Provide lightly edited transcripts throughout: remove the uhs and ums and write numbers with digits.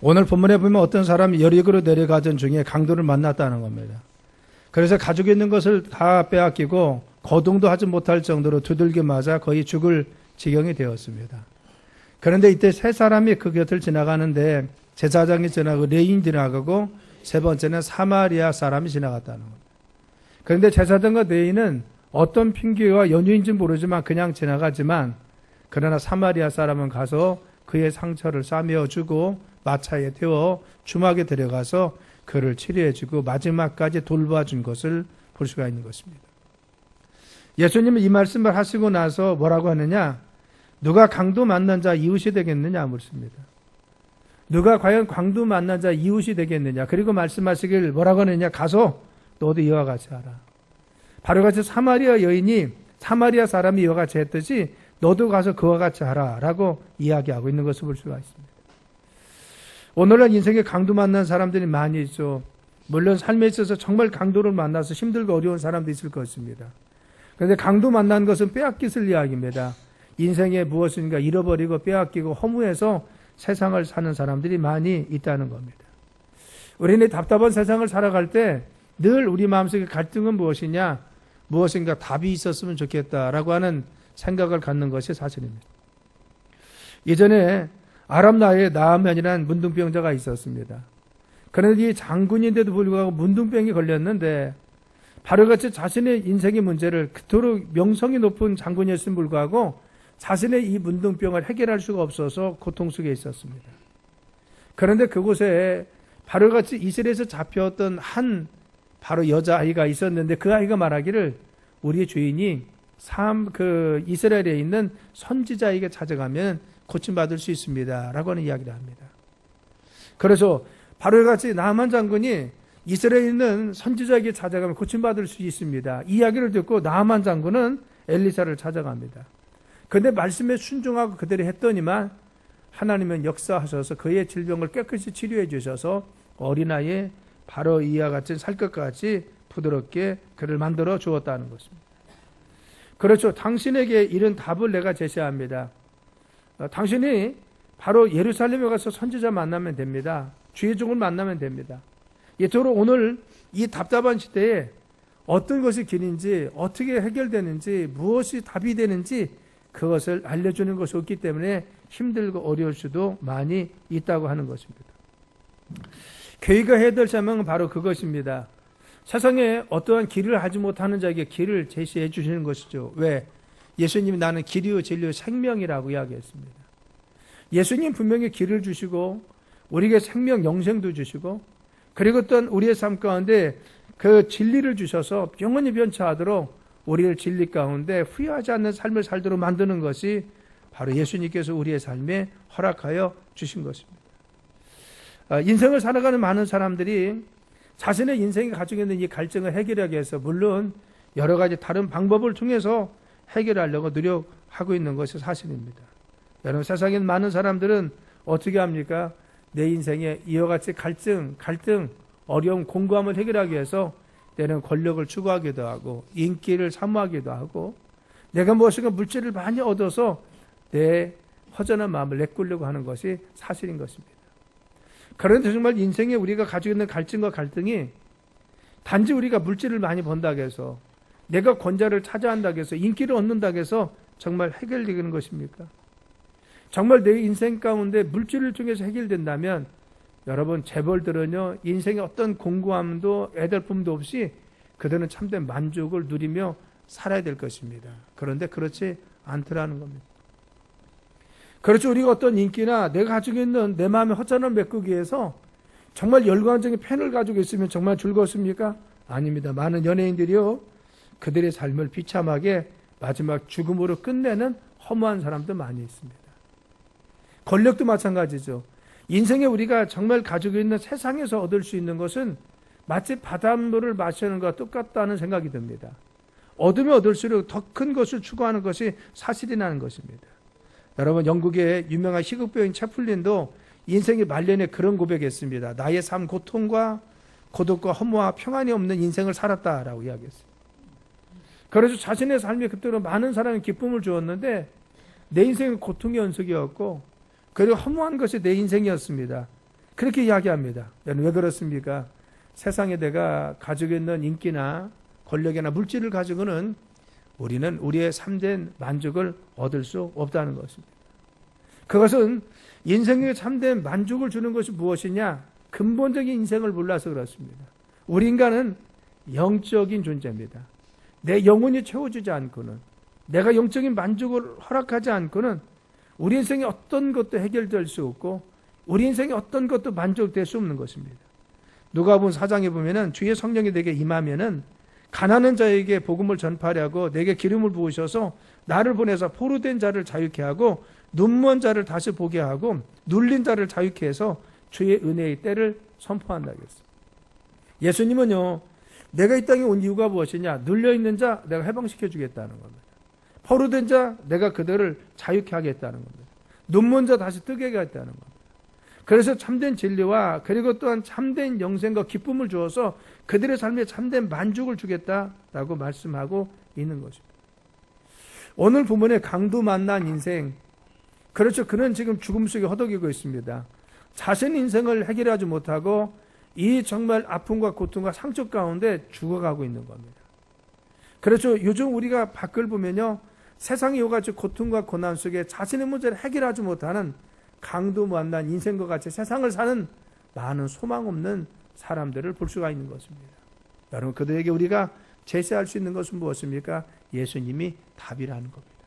오늘 본문에 보면 어떤 사람이 여리고로 내려가던 중에 강도를 만났다는 겁니다. 그래서 가지고 있는 것을 다 빼앗기고 거동도 하지 못할 정도로 두들겨 맞아 거의 죽을 지경이 되었습니다. 그런데 이때 세 사람이 그 곁을 지나가는데 제사장이 지나가고 레인이 지나가고 세 번째는 사마리아 사람이 지나갔다는 겁니다. 그런데 제사장과 레인은 어떤 핑계와 연유인지 모르지만 그냥 지나가지만 그러나 사마리아 사람은 가서 그의 상처를 싸매어주고 마차에 태워 주막에 데려가서 그를 치료해주고 마지막까지 돌봐준 것을 볼 수가 있는 것입니다. 예수님은 이 말씀을 하시고 나서 뭐라고 하느냐? 누가 강도 만난 자 이웃이 되겠느냐 묻습니다. 누가 과연 강도 만난 자 이웃이 되겠느냐? 그리고 말씀하시길 뭐라고 하느냐? 가서 너도 이와 같이 하라. 바로 같이 사마리아 여인이 사마리아 사람이 이와 같이 했듯이 너도 가서 그와 같이 하라 라고 이야기하고 있는 것을 볼 수가 있습니다. 오늘날 인생에 강도 만난 사람들이 많이 있죠. 물론 삶에 있어서 정말 강도를 만나서 힘들고 어려운 사람도 있을 것입니다. 그런데 강도 만난 것은 빼앗겼을 이야기입니다. 인생에 무엇인가 잃어버리고 빼앗기고 허무해서 세상을 사는 사람들이 많이 있다는 겁니다. 우리는 답답한 세상을 살아갈 때 늘 우리 마음속에 갈등은 무엇이냐? 무엇인가 답이 있었으면 좋겠다라고 하는 생각을 갖는 것이 사실입니다. 예전에 아랍 나라에 나아만이라는 문둥병자가 있었습니다. 그런데 이 장군인데도 불구하고 문둥병이 걸렸는데 바로같이 자신의 인생의 문제를 그토록 명성이 높은 장군이었음에 불구하고 자신의 이 문둥병을 해결할 수가 없어서 고통 속에 있었습니다. 그런데 그곳에 바로같이 이스라엘에서 잡혀왔던 한 바로 여자아이가 있었는데 그 아이가 말하기를 우리의 주인이 이스라엘에 있는 선지자에게 찾아가면 고침받을 수 있습니다 라고 하는 이야기를 합니다. 그래서 바로같이 나아만 장군이 이스라엘에 있는 선지자에게 찾아가면 고침받을 수 있습니다. 이 이야기를 듣고 나아만 장군은 엘리사를 찾아갑니다. 그런데 말씀에 순종하고 그대로 했더니만 하나님은 역사하셔서 그의 질병을 깨끗이 치료해 주셔서 어린아이에 바로 이와 같이 살 것 같이 부드럽게 그를 만들어 주었다는 것입니다. 그렇죠. 당신에게 이런 답을 내가 제시합니다. 당신이 바로 예루살렘에 가서 선지자 만나면 됩니다. 주의 종을 만나면 됩니다. 이토록 오늘 이 답답한 시대에 어떤 것이 길인지 어떻게 해결되는지 무엇이 답이 되는지 그것을 알려주는 것이 없기 때문에 힘들고 어려울 수도 많이 있다고 하는 것입니다. 교회가 해야 될 사명은 바로 그것입니다. 세상에 어떠한 길을 하지 못하는 자에게 길을 제시해 주시는 것이죠. 왜? 예수님이 나는 길이요 진리요 생명이라고 이야기했습니다. 예수님 분명히 길을 주시고 우리에게 생명 영생도 주시고 그리고 또한 우리의 삶 가운데 그 진리를 주셔서 영원히 변화하도록 우리를 진리 가운데 후회하지 않는 삶을 살도록 만드는 것이 바로 예수님께서 우리의 삶에 허락하여 주신 것입니다. 인생을 살아가는 많은 사람들이 자신의 인생이 가지고 있는 이 갈증을 해결하기 위해서 물론 여러 가지 다른 방법을 통해서 해결하려고 노력하고 있는 것이 사실입니다. 여러분 세상에 많은 사람들은 어떻게 합니까? 내 인생에 이와 같이 갈등, 어려움, 공고함을 해결하기 위해서 때는 권력을 추구하기도 하고 인기를 사모하기도 하고 내가 무엇인가 물질을 많이 얻어서 내 허전한 마음을 내꾸려고 하는 것이 사실인 것입니다. 그런데 정말 인생에 우리가 가지고 있는 갈증과 갈등이 단지 우리가 물질을 많이 번다고 해서 내가 권자를 차지한다고 해서 인기를 얻는다고 해서 정말 해결되는 것입니까? 정말 내 인생 가운데 물질을 통해서 해결된다면 여러분 재벌들은요 인생에 어떤 공고함도 애달픔도 없이 그들은 참된 만족을 누리며 살아야 될 것입니다. 그런데 그렇지 않더라는 겁니다. 그렇죠. 우리가 어떤 인기나 내가 가지고 있는 내 마음의 허전함을 메꾸기 위해서 정말 열광적인 팬을 가지고 있으면 정말 즐겁습니까? 아닙니다. 많은 연예인들이요 그들의 삶을 비참하게 마지막 죽음으로 끝내는 허무한 사람도 많이 있습니다. 권력도 마찬가지죠. 인생에 우리가 정말 가지고 있는 세상에서 얻을 수 있는 것은 마치 바닷물을 마시는 것과 똑같다는 생각이 듭니다. 얻으면 얻을수록 더 큰 것을 추구하는 것이 사실이라는 것입니다. 여러분 영국의 유명한 희극배우인 채플린도 인생의 말년에 그런 고백했습니다. 나의 삶 고통과 고독과 허무와 평안이 없는 인생을 살았다라고 이야기했어요. 그래서 자신의 삶에 그때로 많은 사람이 기쁨을 주었는데 내 인생은 고통의 연속이었고 그리고 허무한 것이 내 인생이었습니다. 그렇게 이야기합니다. 여러분 왜 그렇습니까? 세상에 내가 가지고 있는 인기나 권력이나 물질을 가지고는 우리는 우리의 참된 만족을 얻을 수 없다는 것입니다. 그것은 인생에 참된 만족을 주는 것이 무엇이냐? 근본적인 인생을 몰라서 그렇습니다. 우리 인간은 영적인 존재입니다. 내 영혼이 채워주지 않고는, 내가 영적인 만족을 허락하지 않고는 우리 인생에 어떤 것도 해결될 수 없고 우리 인생에 어떤 것도 만족될 수 없는 것입니다. 누가복음 4장에 보면은 주의 성령이 내게 임하면은 가난한 자에게 복음을 전파하려고 내게 기름을 부으셔서 나를 보내서 포로된 자를 자유케 하고 눈먼 자를 다시 보게 하고 눌린 자를 자유케 해서 주의 은혜의 때를 선포한다 그랬어요. 예수님은요, 내가 이 땅에 온 이유가 무엇이냐? 눌려있는 자 내가 해방시켜 주겠다는 겁니다. 포로된 자 내가 그들을 자유케 하겠다는 겁니다. 눈먼 자 다시 뜨게 하겠다는 겁니다. 그래서 참된 진리와 그리고 또한 참된 영생과 기쁨을 주어서 그들의 삶에 참된 만족을 주겠다라고 말씀하고 있는 것입니다. 오늘 본문의 강도 만난 인생, 그렇죠. 그는 지금 죽음 속에 허덕이고 있습니다. 자신 인생을 해결하지 못하고 이 정말 아픔과 고통과 상처 가운데 죽어가고 있는 겁니다. 그렇죠. 요즘 우리가 밖을 보면요, 세상의 이같이 고통과 고난 속에 자신의 문제를 해결하지 못하는 강도 만난 인생과 같이 세상을 사는 많은 소망 없는 사람들을 볼 수가 있는 것입니다. 여러분, 그들에게 우리가 제시할 수 있는 것은 무엇입니까? 예수님이 답이라는 겁니다.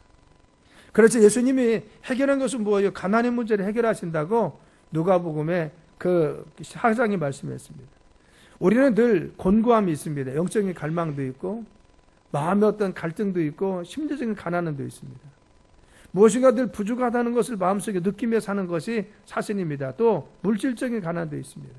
그렇죠. 예수님이 해결한 것은 뭐예요? 가난의 문제를 해결하신다고 누가복음에 그 사장이 말씀했습니다. 우리는 늘 곤고함이 있습니다. 영적인 갈망도 있고 마음의 어떤 갈등도 있고 심리적인 가난도 있습니다. 무엇인가 늘 부족하다는 것을 마음속에 느끼며 사는 것이 사실입니다. 또 물질적인 가난도 있습니다.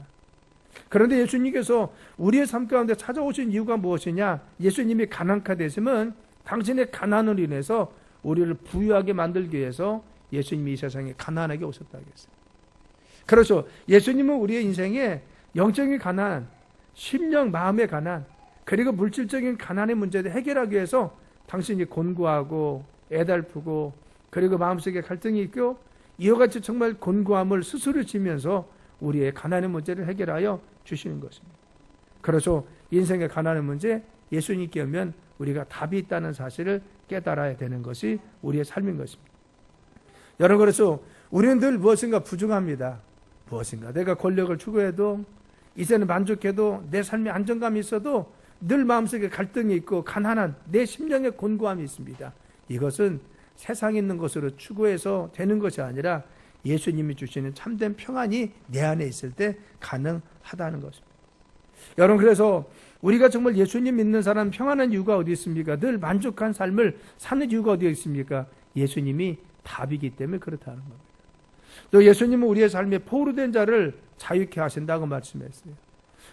그런데 예수님께서 우리의 삶 가운데 찾아오신 이유가 무엇이냐? 예수님이 가난케 되시면 당신의 가난으로 인해서 우리를 부유하게 만들기 위해서 예수님이 이 세상에 가난하게 오셨다고 했어요. 그렇죠. 예수님은 우리의 인생에 영적인 가난, 심령 마음의 가난, 그리고 물질적인 가난의 문제를 해결하기 위해서 당신이 곤고하고 애달프고 그리고 마음속에 갈등이 있고 이와 같이 정말 곤고함을 스스로 지면서 우리의 가난의 문제를 해결하여 주시는 것입니다. 그래서 인생의 가난의 문제, 예수님께 오면 우리가 답이 있다는 사실을 깨달아야 되는 것이 우리의 삶인 것입니다. 여러분, 그래서 우리는 늘 무엇인가 부족합니다. 무엇인가 내가 권력을 추구해도 이제는 만족해도 내 삶에 안정감이 있어도 늘 마음속에 갈등이 있고 가난한 내 심령의 곤고함이 있습니다. 이것은 세상에 있는 것으로 추구해서 되는 것이 아니라 예수님이 주시는 참된 평안이 내 안에 있을 때 가능하다는 것입니다. 여러분, 그래서 우리가 정말 예수님 믿는 사람 평안한 이유가 어디 있습니까? 늘 만족한 삶을 사는 이유가 어디 있습니까? 예수님이 답이기 때문에 그렇다는 겁니다. 또 예수님은 우리의 삶에 포로된 자를 자유케 하신다고 말씀했어요.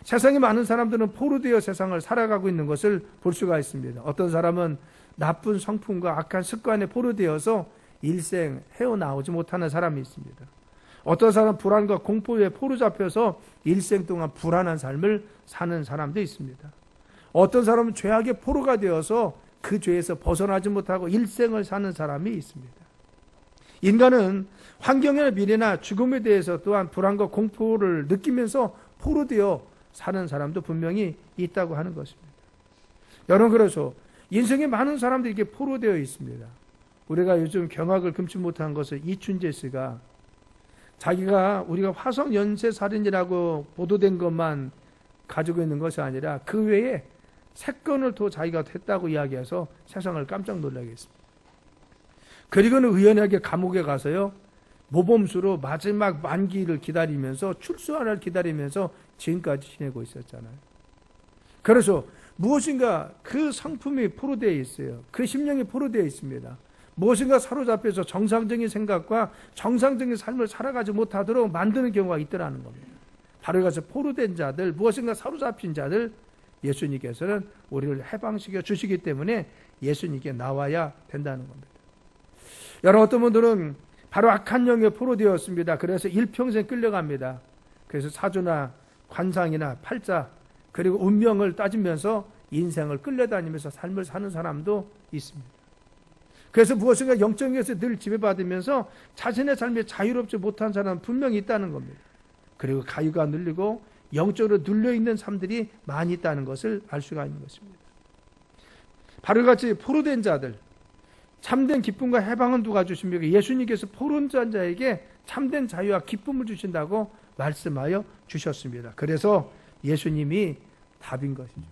세상에 많은 사람들은 포로되어 세상을 살아가고 있는 것을 볼 수가 있습니다. 어떤 사람은 나쁜 성품과 악한 습관에 포로되어서 일생 헤어나오지 못하는 사람이 있습니다. 어떤 사람은 불안과 공포에 포로잡혀서 일생 동안 불안한 삶을 사는 사람도 있습니다. 어떤 사람은 죄악의 포로가 되어서 그 죄에서 벗어나지 못하고 일생을 사는 사람이 있습니다. 인간은 환경이나 미래나 죽음에 대해서 또한 불안과 공포를 느끼면서 포로되어 사는 사람도 분명히 있다고 하는 것입니다. 여러분, 그래서 인생에 많은 사람들이 이렇게 포로되어 있습니다. 우리가 요즘 경악을 금치 못한 것은 이춘재 씨가 자기가 우리가 화성 연쇄살인이라고 보도된 것만 가지고 있는 것이 아니라 그 외에 3건을 더 자기가 했다고 이야기해서 세상을 깜짝 놀라게 했습니다. 그리고는 의연하게 감옥에 가서요, 모범수로 마지막 만기를 기다리면서 출소하를 기다리면서 지금까지 지내고 있었잖아요. 그래서 무엇인가 그 성품이 포로되어 있어요. 그 심령이 포로되어 있습니다. 무엇인가 사로잡혀서 정상적인 생각과 정상적인 삶을 살아가지 못하도록 만드는 경우가 있더라는 겁니다. 바로 이것을 포로된 자들, 무엇인가 사로잡힌 자들, 예수님께서는 우리를 해방시켜 주시기 때문에 예수님께 나와야 된다는 겁니다. 여러 어떤 분들은 바로 악한 영에 포로되었습니다. 그래서 일평생 끌려갑니다. 그래서 사주나 관상이나 팔자 그리고 운명을 따지면서 인생을 끌려다니면서 삶을 사는 사람도 있습니다. 그래서 무엇인가 영적인 것에 늘 지배받으면서 자신의 삶에 자유롭지 못한 사람은 분명히 있다는 겁니다. 그리고 가위가 눌리고 영적으로 눌려있는 삶들이 많이 있다는 것을 알 수가 있는 것입니다. 바로 같이 포로된 자들, 참된 기쁨과 해방은 누가 주십니까? 예수님께서 포로된 자에게 참된 자유와 기쁨을 주신다고 말씀하여 주셨습니다. 그래서 예수님이 답인 것이죠.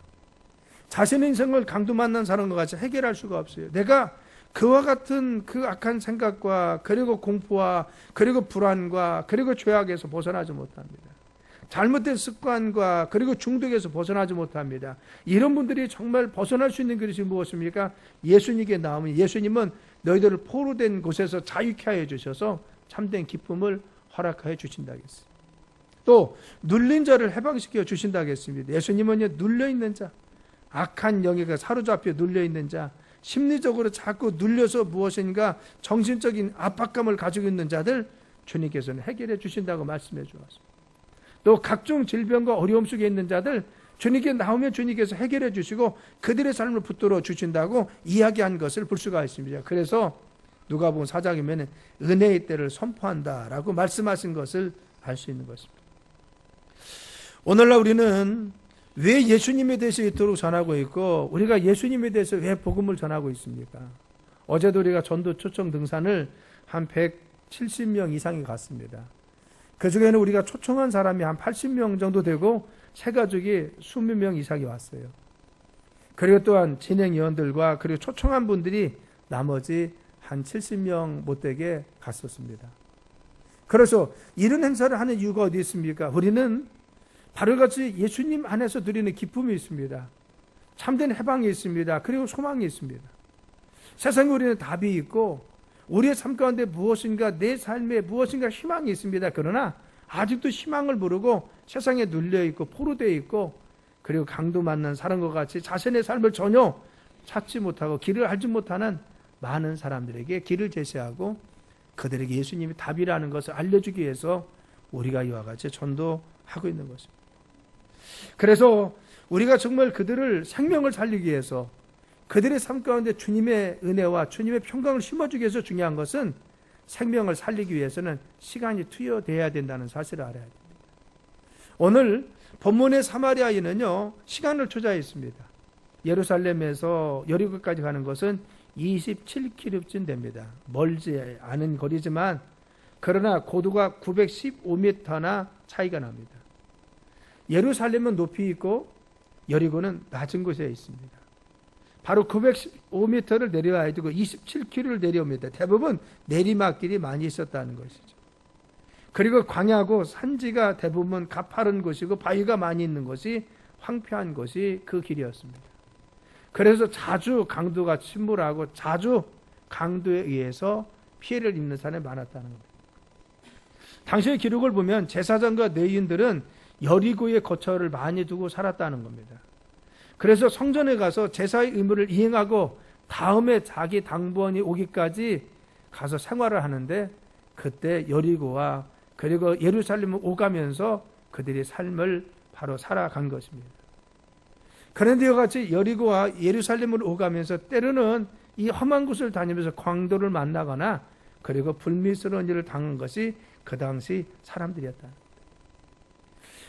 자신의 인생을 강도 만난 사람과 같이 해결할 수가 없어요. 내가 그와 같은 그 악한 생각과 그리고 공포와 그리고 불안과 그리고 죄악에서 벗어나지 못합니다. 잘못된 습관과 그리고 중독에서 벗어나지 못합니다. 이런 분들이 정말 벗어날 수 있는 것이 무엇입니까? 예수님께 나오면 예수님은 너희들을 포로된 곳에서 자유케 하여 주셔서 참된 기쁨을 허락하여 주신다겠습니다. 또 눌린 자를 해방시켜 주신다겠습니다. 예수님은 눌려있는 자, 악한 영에 사로잡혀 눌려있는 자, 심리적으로 자꾸 눌려서 무엇인가 정신적인 압박감을 가지고 있는 자들 주님께서는 해결해 주신다고 말씀해 주었습니다. 또 각종 질병과 어려움 속에 있는 자들 주님께 나오면 주님께서 해결해 주시고 그들의 삶을 붙들어 주신다고 이야기한 것을 볼 수가 있습니다. 그래서 누가복음 4장이면 은혜의 때를 선포한다라고 말씀하신 것을 알 수 있는 것입니다. 오늘날 우리는 왜 예수님에 대해서 이토록 전하고 있고 우리가 예수님에 대해서 왜 복음을 전하고 있습니까? 어제도 우리가 전도 초청 등산을 한 170명 이상이 갔습니다. 그 중에는 우리가 초청한 사람이 한 80명 정도 되고 새 가족이 20명 이상이 왔어요. 그리고 또한 진행위원들과 그리고 초청한 분들이 나머지 한 70명 못되게 갔었습니다. 그래서 이런 행사를 하는 이유가 어디 있습니까? 우리는 바로같이 예수님 안에서 누리는 기쁨이 있습니다. 참된 해방이 있습니다. 그리고 소망이 있습니다. 세상에 우리는 답이 있고 우리의 삶 가운데 무엇인가 내 삶에 무엇인가 희망이 있습니다. 그러나 아직도 희망을 모르고 세상에 눌려있고 포로되어 있고 그리고 강도 만난 사람과 같이 자신의 삶을 전혀 찾지 못하고 길을 알지 못하는 많은 사람들에게 길을 제시하고 그들에게 예수님이 답이라는 것을 알려주기 위해서 우리가 이와 같이 전도하고 있는 것입니다. 그래서 우리가 정말 그들을 생명을 살리기 위해서 그들의 삶 가운데 주님의 은혜와 주님의 평강을 심어주기 위해서 중요한 것은 생명을 살리기 위해서는 시간이 투여돼야 된다는 사실을 알아야 됩니다. 오늘 본문의 사마리아인은요 시간을 투자했습니다. 예루살렘에서 여리고까지 가는 것은 27km쯤 됩니다. 멀지 않은 거리지만 그러나 고도가 915m나 차이가 납니다. 예루살렘은 높이 있고 여리고는 낮은 곳에 있습니다. 바로 915m를 내려와야 되고 27km를 내려옵니다. 대부분 내리막길이 많이 있었다는 것이죠. 그리고 광야고 산지가 대부분 가파른 곳이고 바위가 많이 있는 곳이 황폐한 곳이 그 길이었습니다. 그래서 자주 강도가 침몰하고 자주 강도에 의해서 피해를 입는 사람이 많았다는 겁니다. 당시의 기록을 보면 제사장과 레위인들은 여리고의 거처를 많이 두고 살았다는 겁니다. 그래서 성전에 가서 제사의 의무를 이행하고 다음에 자기 당번이 오기까지 가서 생활을 하는데 그때 여리고와 그리고 예루살렘을 오가면서 그들의 삶을 바로 살아간 것입니다. 그런데 이와 같이 여리고와 예루살렘을 오가면서 때로는 이 험한 곳을 다니면서 광도를 만나거나 그리고 불미스러운 일을 당한 것이 그 당시 사람들이었다.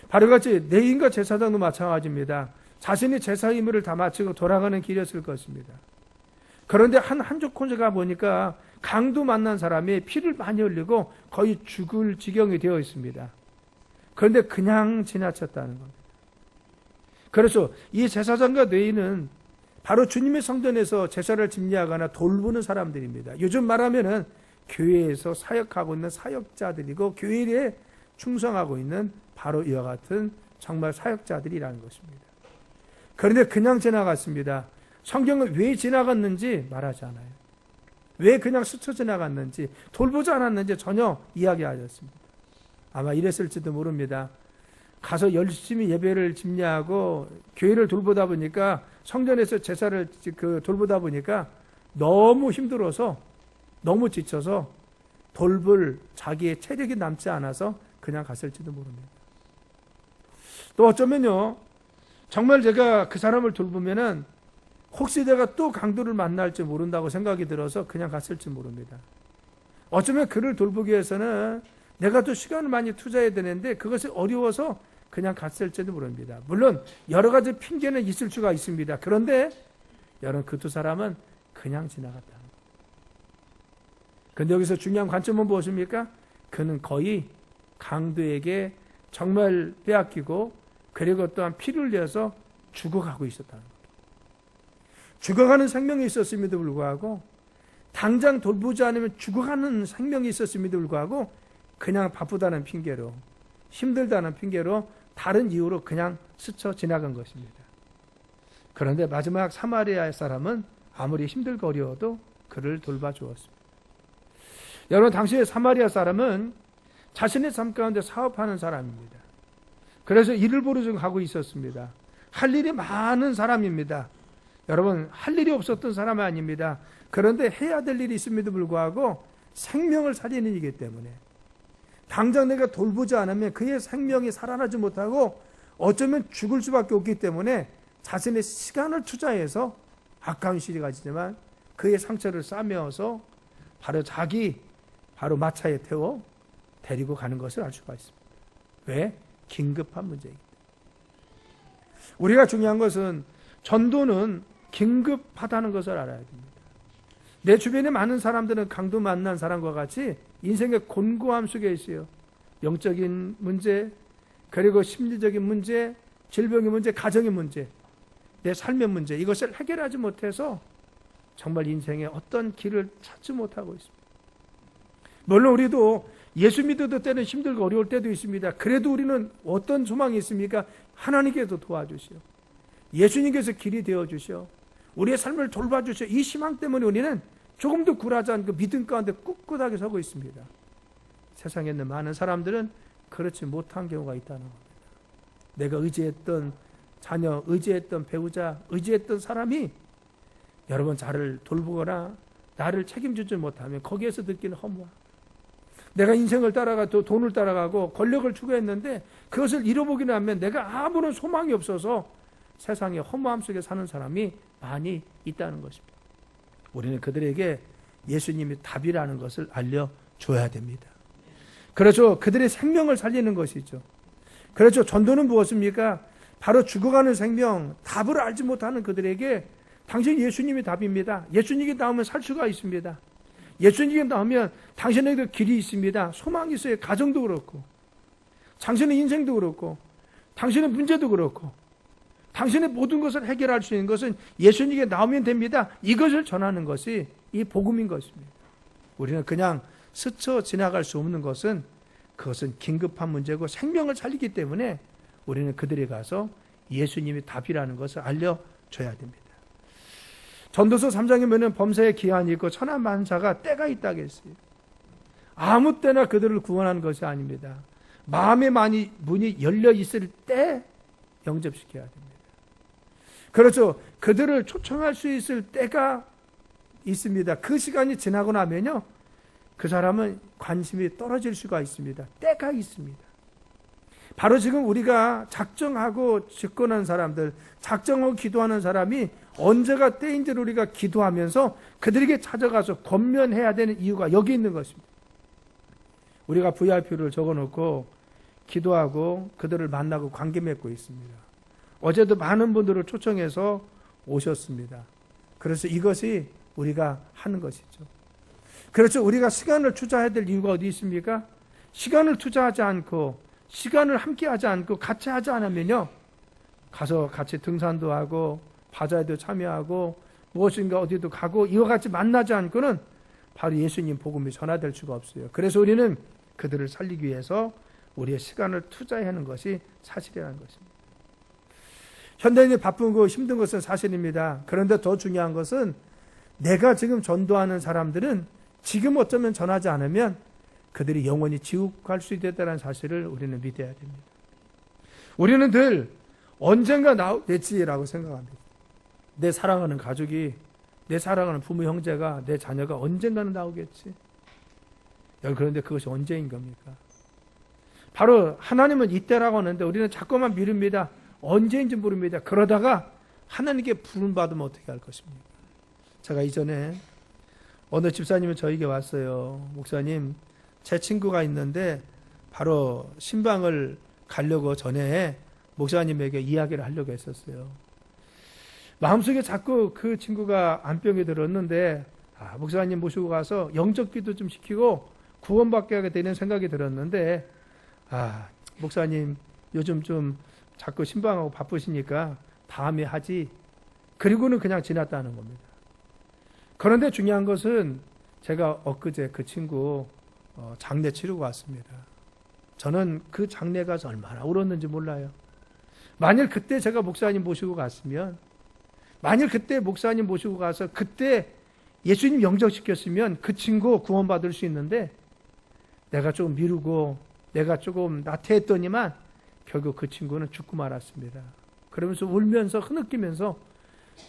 바로 같이 레위인과 제사장도 마찬가지입니다. 자신이 제사 의무를 다 마치고 돌아가는 길이었을 것입니다. 그런데 한쪽 코너가 보니까 강도 만난 사람이 피를 많이 흘리고 거의 죽을 지경이 되어 있습니다. 그런데 그냥 지나쳤다는 겁니다. 그래서 이 제사장과 레위인은 바로 주님의 성전에서 제사를 집례하거나 돌보는 사람들입니다. 요즘 말하면은 교회에서 사역하고 있는 사역자들이고 교회에 충성하고 있는 바로 이와 같은 정말 사역자들이라는 것입니다. 그런데 그냥 지나갔습니다. 성경은 왜 지나갔는지 말하지 않아요. 왜 그냥 스쳐 지나갔는지 돌보지 않았는지 전혀 이야기하셨습니다. 아마 이랬을지도 모릅니다. 가서 열심히 예배를 집례하고 교회를 돌보다 보니까 성전에서 제사를 돌보다 보니까 너무 힘들어서 너무 지쳐서 돌볼 자기의 체력이 남지 않아서 그냥 갔을지도 모릅니다. 또 어쩌면요 정말 제가 그 사람을 돌보면은 혹시 내가 또 강도를 만날지 모른다고 생각이 들어서 그냥 갔을지 모릅니다. 어쩌면 그를 돌보기 위해서는 내가 또 시간을 많이 투자해야 되는데 그것이 어려워서 그냥 갔을지도 모릅니다. 물론 여러 가지 핑계는 있을 수가 있습니다. 그런데 여러분, 그 두 사람은 그냥 지나갔다. 그런데 여기서 중요한 관점은 무엇입니까? 그는 거의 강도에게 정말 빼앗기고, 그리고 또한 피를 흘려서 죽어가고 있었다는 거예요. 죽어가는 생명이 있었음에도 불구하고, 당장 돌보지 않으면 죽어가는 생명이 있었음에도 불구하고 그냥 바쁘다는 핑계로, 힘들다는 핑계로, 다른 이유로 그냥 스쳐 지나간 것입니다. 그런데 마지막 사마리아 사람은 아무리 힘들고 어려워도 그를 돌봐주었습니다. 여러분, 당시의 사마리아 사람은 자신의 삶 가운데 사업하는 사람입니다. 그래서 일을 벌이고 가고 있었습니다. 할 일이 많은 사람입니다. 여러분, 할 일이 없었던 사람은 아닙니다. 그런데 해야 될 일이 있음에도 불구하고 생명을 살리는 일이기 때문에, 당장 내가 돌보지 않으면 그의 생명이 살아나지 못하고 어쩌면 죽을 수밖에 없기 때문에 자신의 시간을 투자해서, 아까운 시리 가지지만 그의 상처를 싸매어서 바로 마차에 태워 데리고 가는 것을 알 수가 있습니다. 왜? 긴급한 문제이기 때문에. 우리가 중요한 것은 전도는 긴급하다는 것을 알아야 됩니다. 내 주변에 많은 사람들은 강도 만난 사람과 같이 인생의 곤고함 속에 있어요. 영적인 문제, 그리고 심리적인 문제, 질병의 문제, 가정의 문제, 내 삶의 문제, 이것을 해결하지 못해서 정말 인생에 어떤 길을 찾지 못하고 있습니다. 물론 우리도 예수 믿어도 때는 힘들고 어려울 때도 있습니다. 그래도 우리는 어떤 소망이 있습니까? 하나님께서 도와주시오, 예수님께서 길이 되어주시오, 우리의 삶을 돌봐주시오. 이 희망 때문에 우리는 조금도 굴하지 않고 믿음 가운데 꿋꿋하게 서고 있습니다. 세상에 있는 많은 사람들은 그렇지 못한 경우가 있다는 겁니다. 내가 의지했던 자녀, 의지했던 배우자, 의지했던 사람이 여러분 나를 돌보거나 나를 책임지지 못하면 거기에서 느끼는 허무함. 내가 인생을 따라가고 돈을 따라가고 권력을 추구했는데 그것을 잃어보기는 하면 내가 아무런 소망이 없어서 세상의 허무함 속에 사는 사람이 많이 있다는 것입니다. 우리는 그들에게 예수님이 답이라는 것을 알려줘야 됩니다. 그렇죠. 그들의 생명을 살리는 것이죠. 그렇죠. 전도는 무엇입니까? 바로 죽어가는 생명, 답을 알지 못하는 그들에게 당신 예수님이 답입니다. 예수님이 나오면 살 수가 있습니다. 예수님이 나오면 당신에게도 길이 있습니다. 소망이 있어요. 가정도 그렇고, 당신의 인생도 그렇고, 당신의 문제도 그렇고, 당신의 모든 것을 해결할 수 있는 것은 예수님께 나오면 됩니다. 이것을 전하는 것이 이 복음인 것입니다. 우리는 그냥 스쳐 지나갈 수 없는 것은, 그것은 긴급한 문제고 생명을 살리기 때문에 우리는 그들에 가서 예수님이 답이라는 것을 알려줘야 됩니다. 전도서 3장에 보면 범사에 기한이 있고 천하만사가 때가 있다고 했어요. 아무 때나 그들을 구원하는 것이 아닙니다. 마음의 문이 열려 있을 때 영접시켜야 됩니다. 그렇죠. 그들을 초청할 수 있을 때가 있습니다. 그 시간이 지나고 나면요, 그 사람은 관심이 떨어질 수가 있습니다. 때가 있습니다. 바로 지금 우리가 작정하고 집권한 사람들, 작정하고 기도하는 사람이 언제가 때인지를 우리가 기도하면서 그들에게 찾아가서 권면해야 되는 이유가 여기 있는 것입니다. 우리가 VIP를 적어놓고 기도하고 그들을 만나고 관계 맺고 있습니다. 어제도 많은 분들을 초청해서 오셨습니다. 그래서 이것이 우리가 하는 것이죠. 그렇죠. 우리가 시간을 투자해야 될 이유가 어디 있습니까? 시간을 투자하지 않고, 시간을 함께 하지 않고 같이 하지 않으면요, 가서 같이 등산도 하고 바자회도 참여하고 무엇인가 어디도 가고 이와 같이 만나지 않고는 바로 예수님 복음이 전화될 수가 없어요. 그래서 우리는 그들을 살리기 위해서 우리의 시간을 투자하는 것이 사실이라는 것입니다. 현대인이 바쁘고 힘든 것은 사실입니다. 그런데 더 중요한 것은 내가 지금 전도하는 사람들은 지금 어쩌면 전하지 않으면 그들이 영원히 지옥 갈 수 있다는 사실을 우리는 믿어야 됩니다. 우리는 늘 언젠가 나오겠지라고 생각합니다. 내 사랑하는 가족이, 내 사랑하는 부모 형제가, 내 자녀가 언젠가는 나오겠지. 그런데 그것이 언제인 겁니까? 바로 하나님은 이때라고 하는데 우리는 자꾸만 미룹니다. 언제인지 모릅니다. 그러다가 하나님께 부름받으면 어떻게 할 것입니까? 제가 이전에 어느 집사님이 저에게 왔어요. 목사님, 제 친구가 있는데 바로 신방을 가려고 전에 목사님에게 이야기를 하려고 했었어요. 마음속에 자꾸 그 친구가 암병이 들었는데 목사님 모시고 가서 영적 기도 좀 시키고 구원받게 하게 되는 생각이 들었는데 목사님 요즘 좀 자꾸 신방하고 바쁘시니까 다음에 하지. 그리고는 그냥 지났다는 겁니다. 그런데 중요한 것은 제가 엊그제 그 친구 장례 치르고 왔습니다. 저는 그 장례가 얼마나 울었는지 몰라요. 만일 그때 제가 목사님 모시고 갔으면, 만일 그때 목사님 모시고 가서 그때 예수님 영접시켰으면 그 친구 구원받을 수 있는데 내가 좀 미루고 내가 조금 나태했더니만 결국 그 친구는 죽고 말았습니다. 그러면서 울면서 흐느끼면서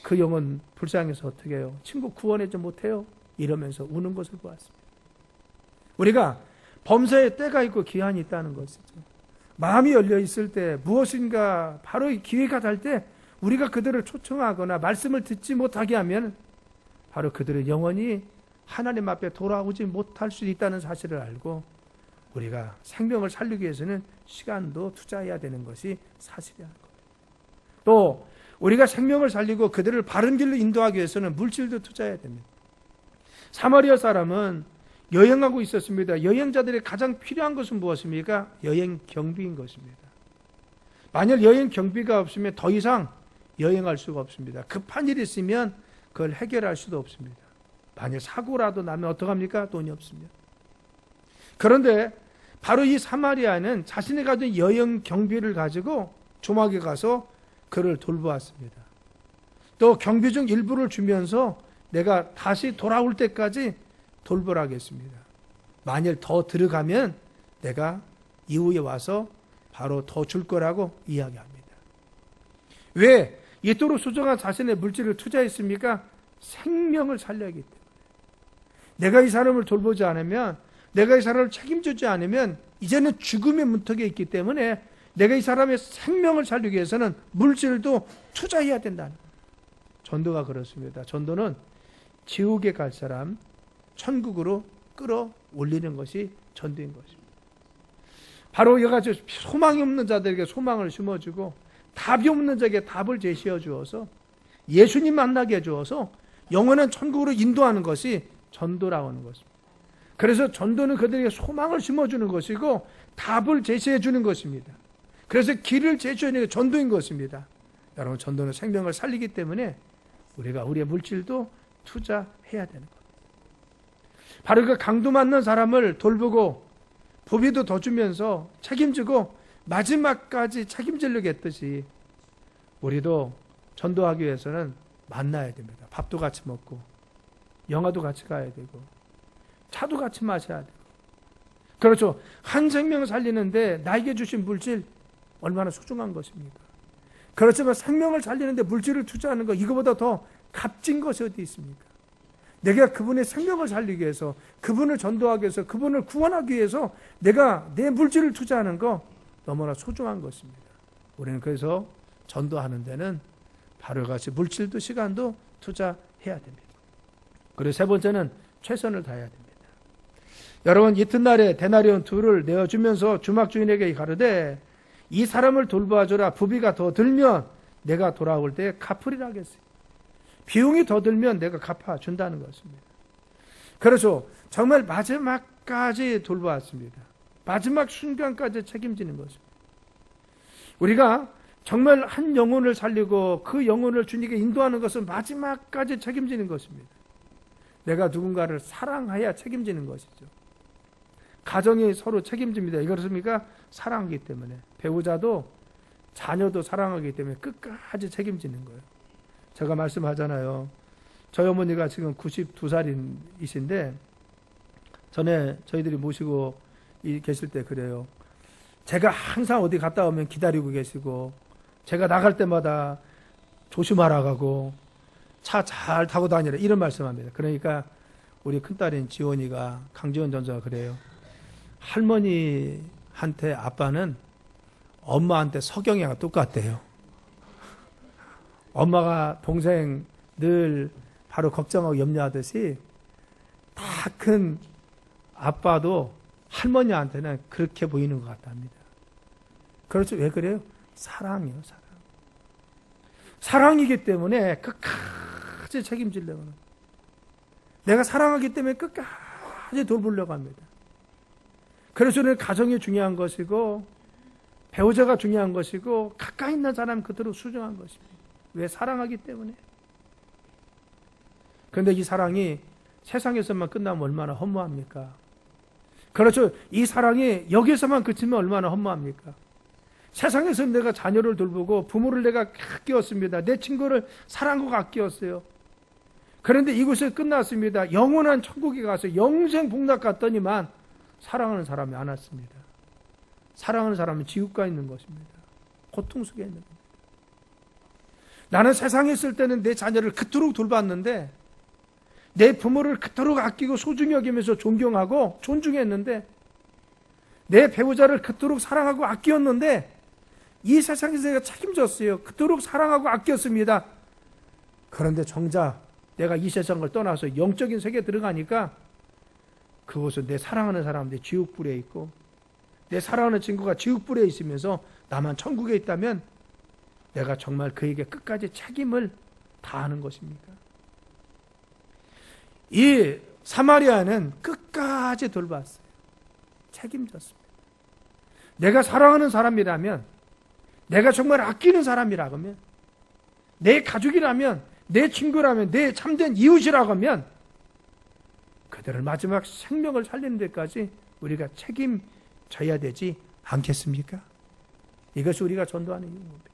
그 영은 불쌍해서 어떻게 해요? 친구 구원하지 못해요? 이러면서 우는 것을 보았습니다. 우리가 범사에 때가 있고 기한이 있다는 것이죠. 마음이 열려 있을 때 무엇인가 바로 기회가 될 때 우리가 그들을 초청하거나 말씀을 듣지 못하게 하면 바로 그들은 영원히 하나님 앞에 돌아오지 못할 수 있다는 사실을 알고 우리가 생명을 살리기 위해서는 시간도 투자해야 되는 것이 사실이라는 겁니다. 또 우리가 생명을 살리고 그들을 바른 길로 인도하기 위해서는 물질도 투자해야 됩니다. 사마리아 사람은 여행하고 있었습니다. 여행자들이 가장 필요한 것은 무엇입니까? 여행 경비인 것입니다. 만약 여행 경비가 없으면 더 이상 여행할 수가 없습니다. 급한 일이 있으면 그걸 해결할 수도 없습니다. 만약 사고라도 나면 어떡합니까? 돈이 없습니다. 그런데 바로 이 사마리아는 자신이 가진 여행 경비를 가지고 조막에 가서 그를 돌보았습니다. 또 경비 중 일부를 주면서 내가 다시 돌아올 때까지 돌보라겠습니다. 만일 더 들어가면 내가 이후에 와서 바로 더 줄 거라고 이야기합니다. 왜 이토록 소중한 자신의 물질을 투자했습니까? 생명을 살려야 하기 때문에. 내가 이 사람을 돌보지 않으면, 내가 이 사람을 책임지지 않으면 이제는 죽음의 문턱에 있기 때문에 내가 이 사람의 생명을 살리기 위해서는 물질도 투자해야 된다는 거예요. 전도가 그렇습니다. 전도는 지옥에 갈 사람 천국으로 끌어올리는 것이 전도인 것입니다. 바로 여기까지 소망이 없는 자들에게 소망을 심어주고 답이 없는 자에게 답을 제시해 주어서 예수님 만나게 해주어서 영원한 천국으로 인도하는 것이 전도라고 하는 것입니다. 그래서 전도는 그들에게 소망을 심어주는 것이고 답을 제시해 주는 것입니다. 그래서 길을 제시하는 게 전도인 것입니다. 여러분, 전도는 생명을 살리기 때문에 우리가 우리의 물질도 투자해야 되는 겁니다. 바로 그 강도 맞는 사람을 돌보고 보비도 더 주면서 책임지고 마지막까지 책임지려고 했듯이 우리도 전도하기 위해서는 만나야 됩니다. 밥도 같이 먹고 영화도 같이 가야 되고 차도 같이 마셔야 되고. 그렇죠. 한 생명을 살리는데 나에게 주신 물질 얼마나 소중한 것입니까? 그렇지만 생명을 살리는데 물질을 투자하는 것, 이거보다 더 값진 것이 어디 있습니까? 내가 그분의 생명을 살리기 위해서, 그분을 전도하기 위해서, 그분을 구원하기 위해서 내가 내 물질을 투자하는 거 너무나 소중한 것입니다. 우리는 그래서 전도하는 데는 바로 같이 물질도 시간도 투자해야 됩니다. 그리고 세 번째는 최선을 다해야 됩니다. 여러분, 이튿날에 데나리온 2를 내어주면서 주막 주인에게 가르되 이 사람을 돌보아줘라. 부비가 더 들면 내가 돌아올 때 갚으리라 하겠어요. 비용이 더 들면 내가 갚아준다는 것입니다. 그래서 정말 마지막까지 돌보았습니다. 마지막 순간까지 책임지는 것입니다. 우리가 정말 한 영혼을 살리고 그 영혼을 주님께 인도하는 것은 마지막까지 책임지는 것입니다. 내가 누군가를 사랑해야 책임지는 것이죠. 가정이 서로 책임집니다. 이것입니까? 사랑하기 때문에. 배우자도 자녀도 사랑하기 때문에 끝까지 책임지는 거예요. 제가 말씀하잖아요. 저희 어머니가 지금 92살이신데 전에 저희들이 모시고 계실 때 그래요. 제가 항상 어디 갔다 오면 기다리고 계시고 제가 나갈 때마다 조심하라 가고 차 잘 타고 다니라 이런 말씀합니다. 그러니까 우리 큰딸인 지원이가 강지원 전사가 그래요. 할머니한테 아빠는 엄마한테 서경이가 똑같대요. 엄마가 동생 늘 바로 걱정하고 염려하듯이 다 큰 아빠도 할머니한테는 그렇게 보이는 것 같답니다. 그렇죠. 왜 그래요? 사랑이에요, 사랑. 사랑이기 때문에 끝까지 책임지려고 합니다. 내가 사랑하기 때문에 끝까지 돌보려고 합니다. 그래서 우리는 가정이 중요한 것이고 배우자가 중요한 것이고 가까이 있는 사람 그대로 수정한 것입니다. 왜? 사랑하기 때문에. 그런데 이 사랑이 세상에서만 끝나면 얼마나 허무합니까? 그렇죠. 이 사랑이 여기에서만 그치면 얼마나 허무합니까? 세상에서 내가 자녀를 돌보고 부모를 내가 아끼었습니다. 내 친구를 사랑하고 아끼었어요. 그런데 이곳에 끝났습니다. 영원한 천국에 가서 영생 복락 갔더니만 사랑하는 사람이 안 왔습니다. 사랑하는 사람은 지옥가 있는 것입니다. 고통 속에 있는 겁니다. 나는 세상에 있을 때는 내 자녀를 그토록 돌봤는데 내 부모를 그토록 아끼고 소중히 여기면서 존경하고 존중했는데 내 배우자를 그토록 사랑하고 아끼었는데 이 세상에서 내가 책임졌어요. 그토록 사랑하고 아꼈습니다. 그런데 정작 내가 이 세상을 떠나서 영적인 세계에 들어가니까 그곳은 내 사랑하는 사람들이 지옥불에 있고 내 사랑하는 친구가 지옥불에 있으면서 나만 천국에 있다면 내가 정말 그에게 끝까지 책임을 다하는 것입니까? 이 사마리아는 끝까지 돌봤어요. 책임졌습니다. 내가 사랑하는 사람이라면, 내가 정말 아끼는 사람이라면, 내 가족이라면, 내 친구라면, 내 참된 이웃이라고 하면 그들을 마지막 생명을 살리는 데까지 우리가 책임져야 되지 않겠습니까? 이것이 우리가 전도하는 이유입니다.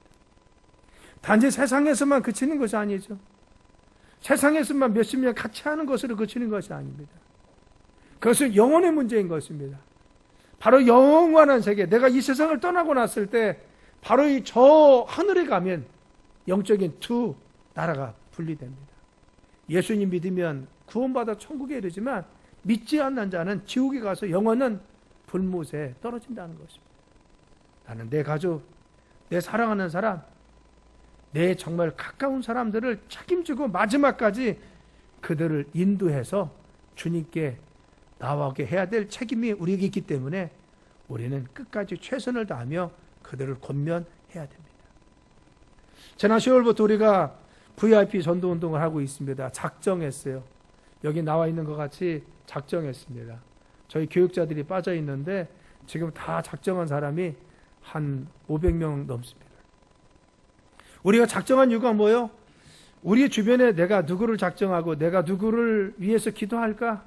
단지 세상에서만 그치는 것이 아니죠. 세상에서만 몇십 년 같이 하는 것으로 그치는 것이 아닙니다. 그것은 영혼의 문제인 것입니다. 바로 영원한 세계, 내가 이 세상을 떠나고 났을 때 바로 이 저 하늘에 가면 영적인 두 나라가 분리됩니다. 예수님 믿으면 구원받아 천국에 이르지만 믿지 않는 자는 지옥에 가서 영원한 불못에 떨어진다는 것입니다. 나는 내 가족, 내 사랑하는 사람, 내 정말 가까운 사람들을 책임지고 마지막까지 그들을 인도해서 주님께 나아오게 해야 될 책임이 우리에게 있기 때문에 우리는 끝까지 최선을 다하며 그들을 권면해야 됩니다. 지난 10월부터 우리가 VIP 전도운동을 하고 있습니다. 작정했어요. 여기 나와 있는 것 같이 작정했습니다. 저희 교육자들이 빠져 있는데 지금 다 작정한 사람이 한 500명 넘습니다. 우리가 작정한 이유가 뭐예요? 우리 주변에 내가 누구를 작정하고 내가 누구를 위해서 기도할까?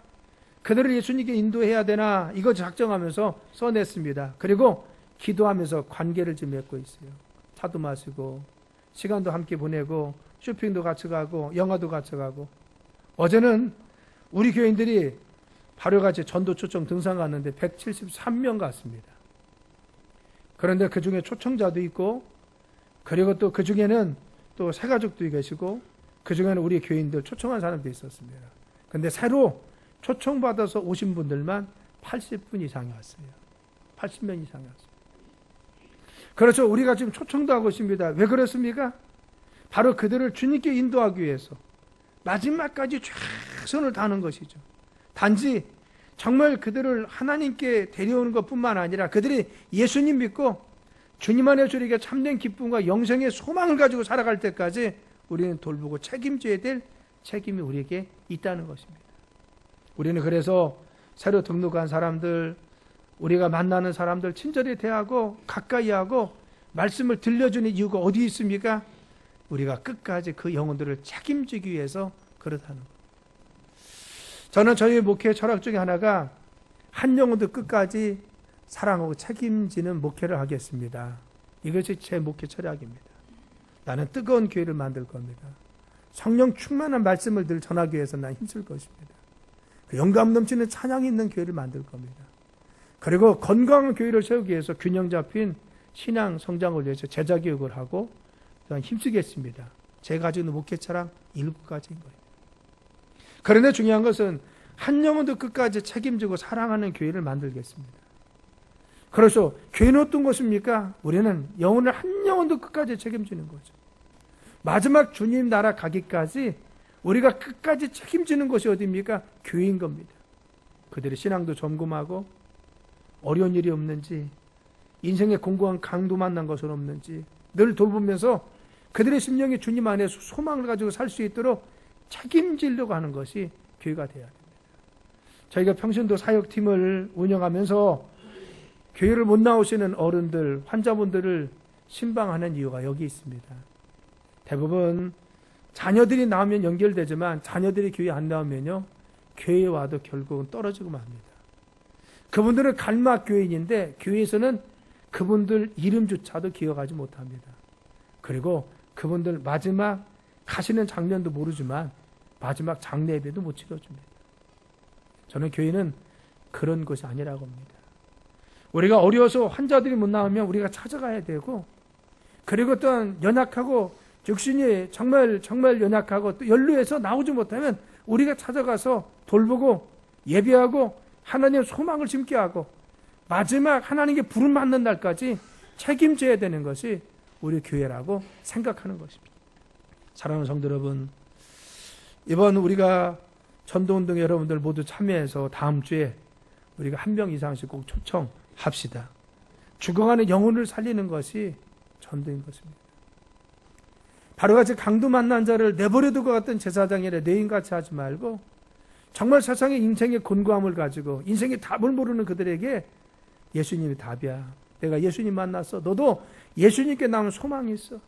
그들을 예수님께 인도해야 되나? 이거 작정하면서 써냈습니다. 그리고 기도하면서 관계를 좀 맺고 있어요. 차도 마시고 시간도 함께 보내고 쇼핑도 같이 가고 영화도 같이 가고. 어제는 우리 교인들이 바로같이 전도 초청 등산 갔는데 173명 갔습니다. 그런데 그 중에 초청자도 있고 그리고 또 그 중에는 또 새가족도 계시고 그 중에는 우리 교인들 초청한 사람도 있었습니다. 그런데 새로 초청받아서 오신 분들만 80분 이상이 왔어요. 80명 이상이 왔어요. 그렇죠. 우리가 지금 초청도 하고 있습니다. 왜 그렇습니까? 바로 그들을 주님께 인도하기 위해서 마지막까지 최선을 다하는 것이죠. 단지 정말 그들을 하나님께 데려오는 것뿐만 아니라 그들이 예수님 믿고 주님 안에서 우리가 참된 기쁨과 영생의 소망을 가지고 살아갈 때까지 우리는 돌보고 책임져야 될 책임이 우리에게 있다는 것입니다. 우리는 그래서 새로 등록한 사람들, 우리가 만나는 사람들 친절히 대하고 가까이 하고 말씀을 들려주는 이유가 어디 있습니까? 우리가 끝까지 그 영혼들을 책임지기 위해서 그렇다는 것. 저는 저희 목회 철학 중에 하나가 한 영혼도 끝까지 사랑하고 책임지는 목회를 하겠습니다. 이것이 제 목회 철학입니다. 나는 뜨거운 교회를 만들 겁니다. 성령 충만한 말씀을 늘 전하기 위해서 난 힘쓸 것입니다. 그 영감 넘치는 찬양이 있는 교회를 만들 겁니다. 그리고 건강한 교회를 세우기 위해서 균형 잡힌 신앙 성장을 위해서 제자 교육을 하고 힘쓰겠습니다. 제가 가지고 있는 목회 철학 7가지인 거예요. 그런데 중요한 것은 한 영혼도 끝까지 책임지고 사랑하는 교회를 만들겠습니다. 그래서 교회는 어떤 것입니까? 우리는 영혼을 한 영혼도 끝까지 책임지는 거죠. 마지막 주님 나라 가기까지 우리가 끝까지 책임지는 것이 어디입니까? 교회인 겁니다. 그들의 신앙도 점검하고 어려운 일이 없는지, 인생의 공고한 강도 만난 것은 없는지 늘 돌보면서 그들의 심령이 주님 안에서 소망을 가지고 살 수 있도록 책임지려고 하는 것이 교회가 되어야 됩니다. 저희가 평신도 사역팀을 운영하면서 교회를 못 나오시는 어른들, 환자분들을 신방하는 이유가 여기 있습니다. 대부분 자녀들이 나오면 연결되지만 자녀들이 교회 안 나오면요, 교회에 와도 결국은 떨어지고 맙니다. 그분들은 갈막 교인인데 교회에서는 그분들 이름조차도 기억하지 못합니다. 그리고 그분들 마지막 가시는 장면도 모르지만 마지막 장례 예배도 못 치러줍니다. 저는 교회는 그런 것이 아니라고 합니다. 우리가 어려워서 환자들이 못 나오면 우리가 찾아가야 되고, 그리고 또한 연약하고 육신이 정말 연약하고 또 연루해서 나오지 못하면 우리가 찾아가서 돌보고 예배하고 하나님의 소망을 심게 하고 마지막 하나님께 부름 받는 날까지 책임져야 되는 것이 우리 교회라고 생각하는 것입니다. 사랑하는 성도 여러분, 이번 우리가 전도운동에 여러분들 모두 참여해서 다음 주에 우리가 한 명 이상씩 꼭 초청합시다. 죽어가는 영혼을 살리는 것이 전도인 것입니다. 바로같이 강도 만난 자를 내버려둘 것 같은 제사장이라 뇌인같이 하지 말고 정말 세상의 인생의 곤고함을 가지고 인생의 답을 모르는 그들에게 예수님이 답이야. 내가 예수님 만났어. 너도 예수님께 나오는 소망이 있어.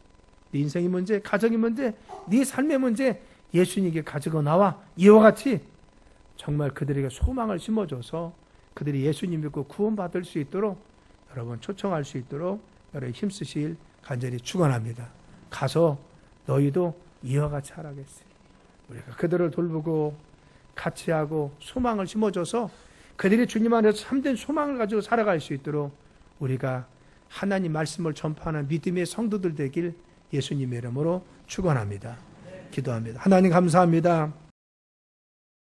네 인생의 문제, 가정의 문제, 네 삶의 문제 예수님께 가지고 나와. 이와 같이 정말 그들에게 소망을 심어줘서 그들이 예수님 믿고 구원받을 수 있도록 여러분 초청할 수 있도록 여러분 힘쓰실 간절히 축원합니다. 가서 너희도 이와 같이 하라겠어요. 우리가 그들을 돌보고 같이 하고 소망을 심어줘서 그들이 주님 안에서 참된 소망을 가지고 살아갈 수 있도록 우리가 하나님 말씀을 전파하는 믿음의 성도들 되길 예수님의 이름으로 축원합니다. 기도합니다. 하나님 감사합니다.